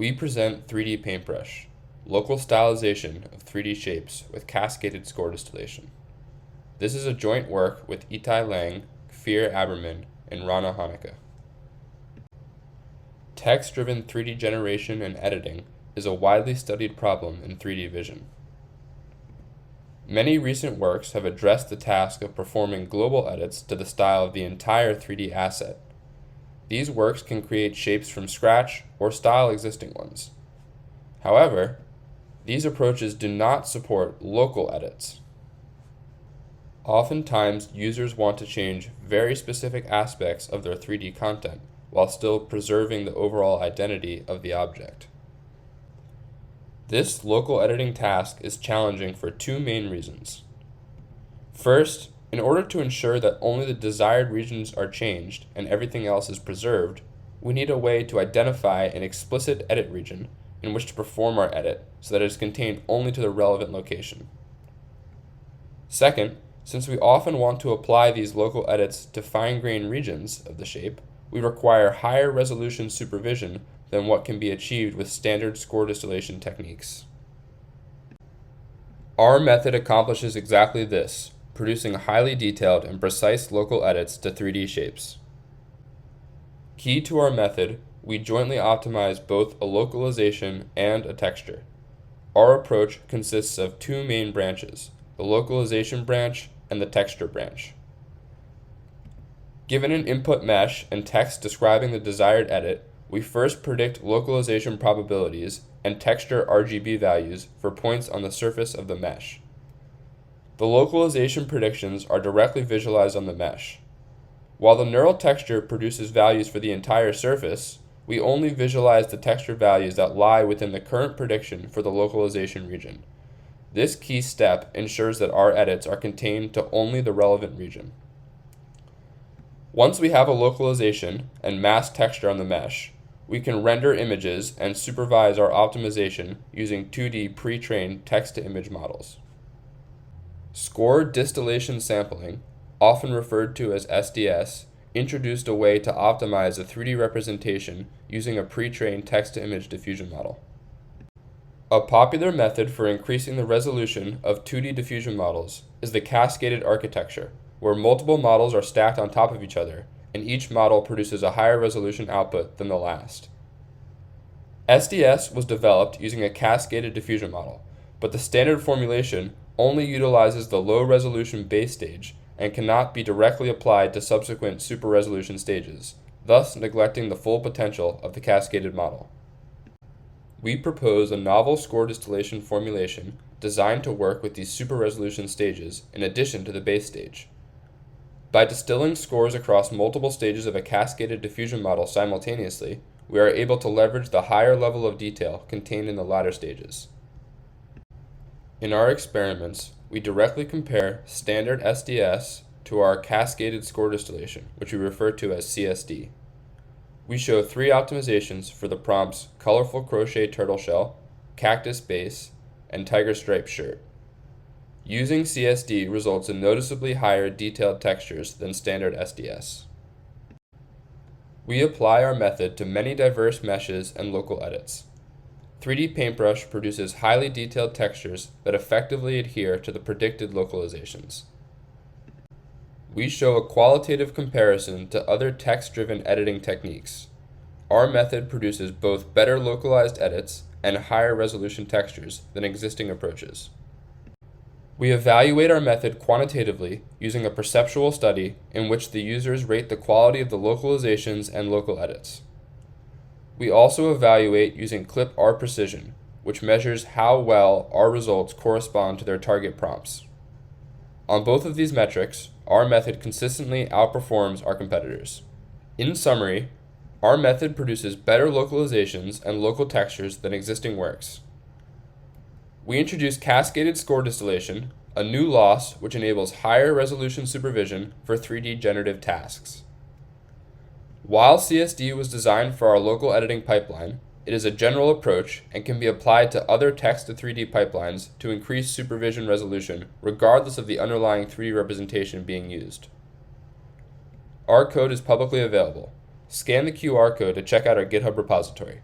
We present 3D Paintbrush, local stylization of 3D shapes with cascaded score distillation. This is a joint work with Itai Lang, Kfir Aberman, and Rana Hanukkah. Text-driven 3D generation and editing is a widely studied problem in 3D vision. Many recent works have addressed the task of performing global edits to the style of the entire 3D asset. These works can create shapes from scratch or style existing ones. However, these approaches do not support local edits. Oftentimes, users want to change very specific aspects of their 3D content while still preserving the overall identity of the object. This local editing task is challenging for two main reasons. First, in order to ensure that only the desired regions are changed and everything else is preserved, we need a way to identify an explicit edit region in which to perform our edit so that it is contained only to the relevant location. Second, since we often want to apply these local edits to fine-grained regions of the shape, we require higher resolution supervision than what can be achieved with standard score distillation techniques. Our method accomplishes exactly this, producing highly detailed and precise local edits to 3D shapes. Key to our method, we jointly optimize both a localization and a texture. Our approach consists of two main branches, the localization branch and the texture branch. Given an input mesh and text describing the desired edit, we first predict localization probabilities and texture RGB values for points on the surface of the mesh. The localization predictions are directly visualized on the mesh. While the neural texture produces values for the entire surface, we only visualize the texture values that lie within the current prediction for the localization region. This key step ensures that our edits are contained to only the relevant region. Once we have a localization and masked texture on the mesh, we can render images and supervise our optimization using 2D pre-trained text-to-image models. Score distillation sampling, often referred to as SDS, introduced a way to optimize a 3D representation using a pre-trained text-to-image diffusion model. A popular method for increasing the resolution of 2D diffusion models is the cascaded architecture, where multiple models are stacked on top of each other, and each model produces a higher resolution output than the last. SDS was developed using a cascaded diffusion model, but the standard formulation only utilizes the low resolution base stage and cannot be directly applied to subsequent super resolution stages, thus neglecting the full potential of the cascaded model. We propose a novel score distillation formulation designed to work with these super resolution stages in addition to the base stage. By distilling scores across multiple stages of a cascaded diffusion model simultaneously, we are able to leverage the higher level of detail contained in the latter stages. In our experiments, we directly compare standard SDS to our cascaded score distillation, which we refer to as CSD. We show three optimizations for the prompts colorful crochet turtle shell, cactus base, and tiger stripe shirt. Using CSD results in noticeably higher detailed textures than standard SDS. We apply our method to many diverse meshes and local edits. 3D Paintbrush produces highly detailed textures that effectively adhere to the predicted localizations. We show a qualitative comparison to other text-driven editing techniques. Our method produces both better localized edits and higher resolution textures than existing approaches. We evaluate our method quantitatively using a perceptual study in which the users rate the quality of the localizations and local edits. We also evaluate using clip R precision, which measures how well our results correspond to their target prompts. On both of these metrics, our method consistently outperforms our competitors. In summary, our method produces better localizations and local textures than existing works. We introduce cascaded score distillation, a new loss which enables higher resolution supervision for 3D generative tasks. While CSD was designed for our local editing pipeline, it is a general approach and can be applied to other text-to-3D pipelines to increase supervision resolution regardless of the underlying 3D representation being used. Our code is publicly available. Scan the QR code to check out our GitHub repository.